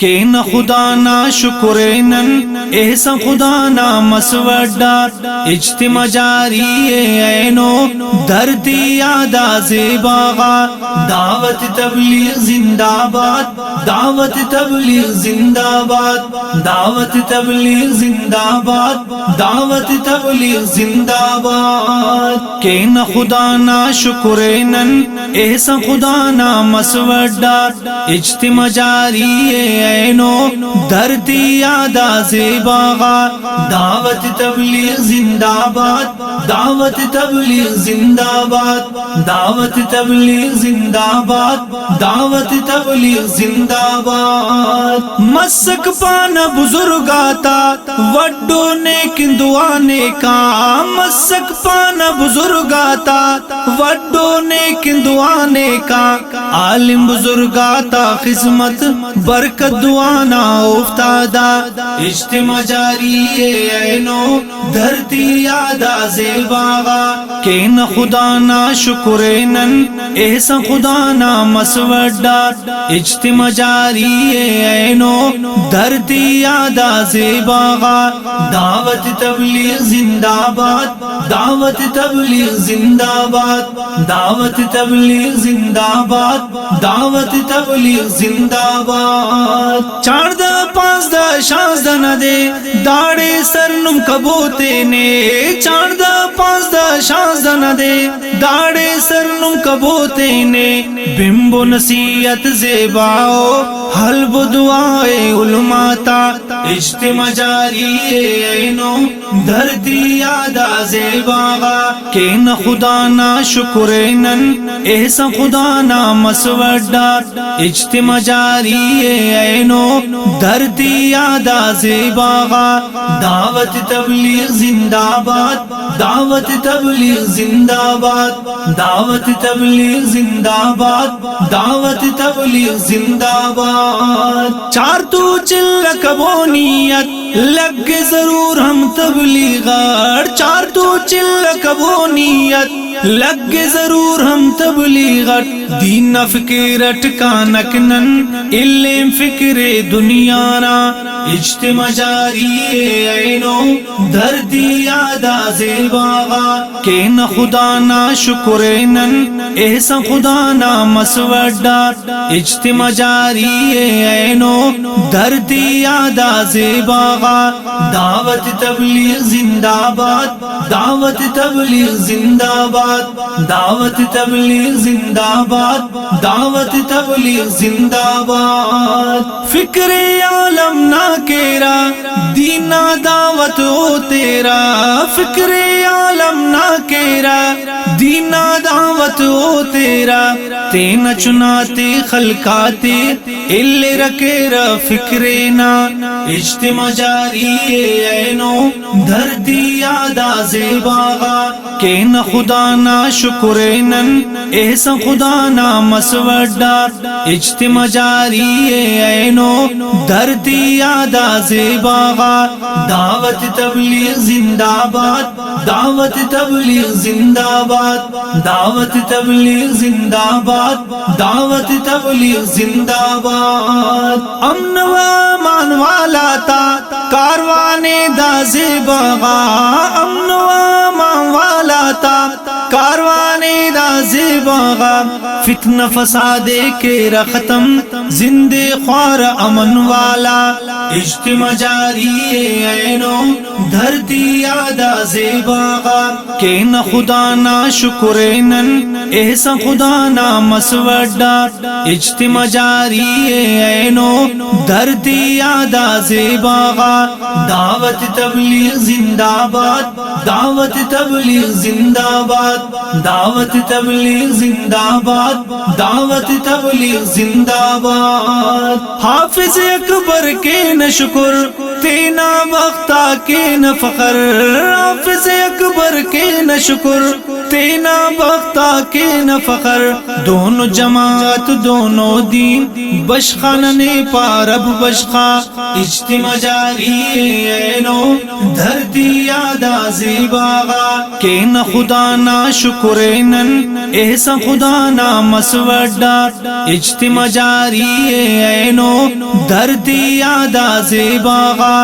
کہ نہ خدا نا شکر نن احسان خدا نا مسوڈا اجتماع جاری اینو دھرتی یادا زیباغا دعوت تبلیغ زندہ باد دعوت تبلیغ زندہ باد دعوت تبلیغ زندہ باد دعوت تبلیغ زندہ باد کہ نہ خدا نا شکر نن احسان خدا نا مسوڈا اجتماع جاری اینو دھرتی یادا زیباغا دعوت تبلیغ زندہ باد دعوت تبلیغ زندہ باد دعوت تبلیغ زندہ باد دعوت تبلیغ زندہ باد مسک پانا بزرگاتا وڈو نیک دعانے کا مسک پانا بزرگاتا وڈو نیک دعانے کا عالم بزرگاتا خدمت برکت دعانا افتادا اجتماع جاری اینو دھرتی یادا زیباغا کہ نہ خدا نا شکر نن احسان خدا نا مسوڈا اجتماع جاری اینو دھرتی یادا زیباغا دعوت تبلیغ زندہ باد دعوت تبلیغ زندہ باد دعوت تبلیغ زندہ باد دعوت تبلیغ زندہ باد چار دا پانچ دا شانز دا ندے داڑے سرنم کبوتے نے چار دا پانچ دا شانز دا ندے داڑے سرنم کبوتے نے بمبو نصیحت زیباؤ حلب دعائے علماتا اجتماع جاری اینو دھرتی یادا زیباغا کہ نہ خدا نا شکر نن احسان خدا نا مسوڈا اجتماع جاری اینو دھرتی یادا زیباغا دعوت تبلیغ زندہ باد دعوت تبلیغ زندہ باد دعوت تبلیغ زندہ باد دعوت تبلیغ زندہ باد چار تو چل کبونیت لگ ضرور ہم تبلیغار چار تو چل کبونیت لگ ضرور ہم تبلیغت دین فکر اٹکانک نن علم فکر دنیا نا اجتماع جاری اینو دھرتی یادا زیباغا کہ نہ خدا نا شکر نن احسان خدا نا مسوڈا اجتماع جاری اینو دھرتی یادا زیباغا دعوت تبلیغ زندہ باد دعوت تبلیغ زندہ باد دعوت تبلیغ زندہ باد دعوت تبلیغ زندہ باد فکر عالم نہ کیرا دینا دعوت ہو تیرا فکر عالم نہ کیرا دینا دعوت ہو تیرا تینا چناتے خلقاتے اللہ رکیرا فکرینا اجتماع جاری اینو دھرتی یادا زیباغا کہ نہ خدا نا شکر نن احسان خدا نا مسوڈا اجتماع جاری اینو دھرتی یادا زیباغا دعوت تبلیغ زندہ باد دعوت تبلیغ زندہ باد دعوت تبلیغ زندہ باد دعوت تبلیغ زندہ باد امن و امان والا تا کاروانے دا زیباغا امن و امان والا تا کاروانے دا زیباغا فتنہ فساد کے ختم زندے خوار امن والا اجتماع جاری اینو دھرتی یادا زیباغا کہ نہ خدا نا شکر نن احسان خدا نا مسوڈا اجتماع جاری اینو دھرتی یادا زیباغا دعوت تبلیغ زندہ باد دعوت تبلیغ زندہ باد دعوت تبلیغ زندہ باد دعوت تبلیغ زندہ باد حافظ اکبر کے نہ شکر تینا وقتا کے نہ فخر حافظ اکبر کے نہ شکر تینا بختہ کے نہ فخر دونوں جماعت دونوں دین بشخان نے پارب بشخا اجتماع جاری اینو دھرتی یادا زیباغا کہ نہ خدا نا شکر نن احسان خدا نا مسوڈا اجتماع جاری اینو دھرتی یادا زیباغا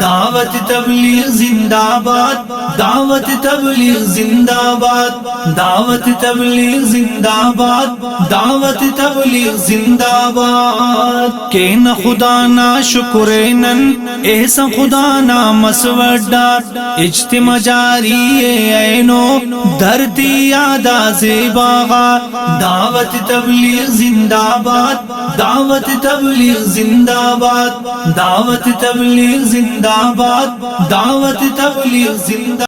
دعوت تبلیغ زندہ باد دعوت تبلیغ زندہ باد دعوت تبلیغ زندہ باد دعوت تبلیغ زندہ باد کہ نہ خدا نا شکر نن احسان خدا نا مسوڈا اجتماع جاری اینو دھرتی یادا زیباغا دعوت تبلیغ زندہ باد دعوت تبلیغ زندہ باد دعوت تبلیغ زندہ باد دعوت تبلیغ زندہ